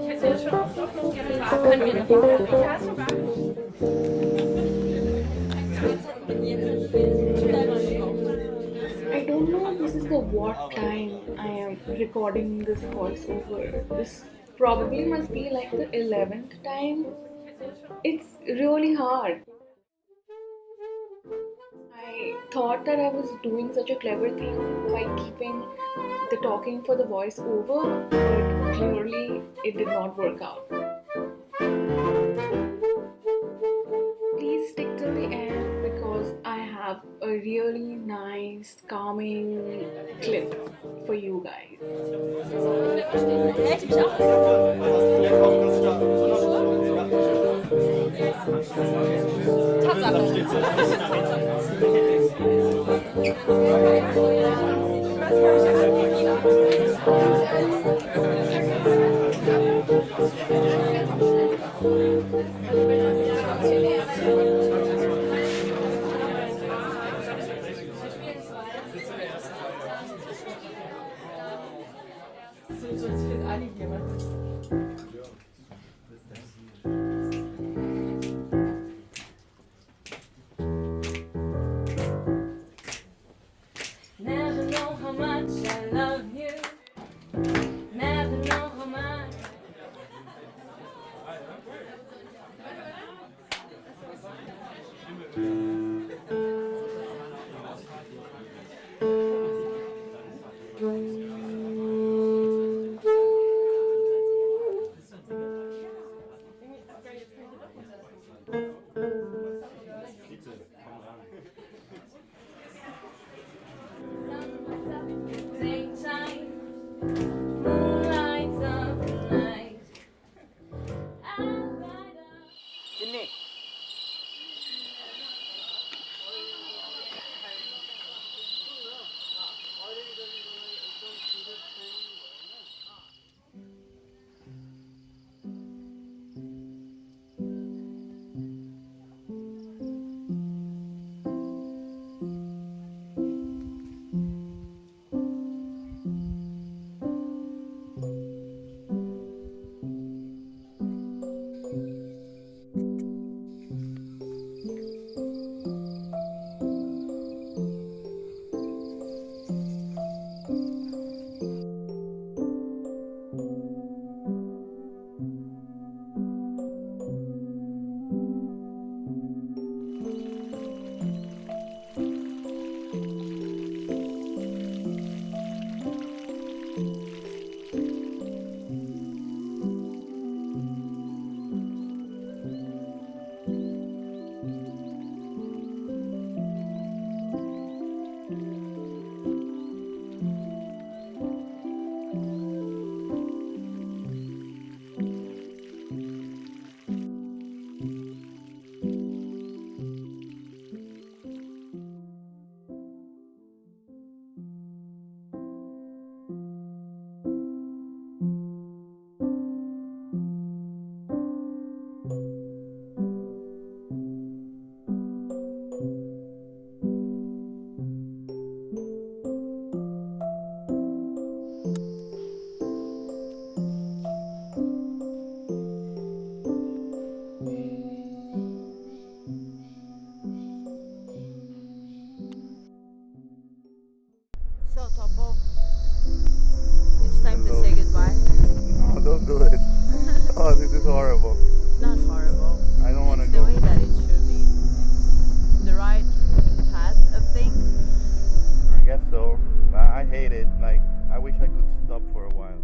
I don't know this is the what time I am recording this voiceover. This probably must be like the 11th time. It's really hard. I thought that I was doing such a clever thing by keeping the talking for the voiceover, but clearly it did not work out. Please stick till the end because I have a really nice, calming clip for you guys. Never know how much I love you. Never know how much. Take time, moonlights of the night. I'll light up. So, Topo, it's time to say goodbye. No, don't do it. Oh, this is horrible. It's not horrible. I don't want to It's the go. way that it should be. It's the right path of things. I guess so. I hate it. Like, I wish I could stop for a while.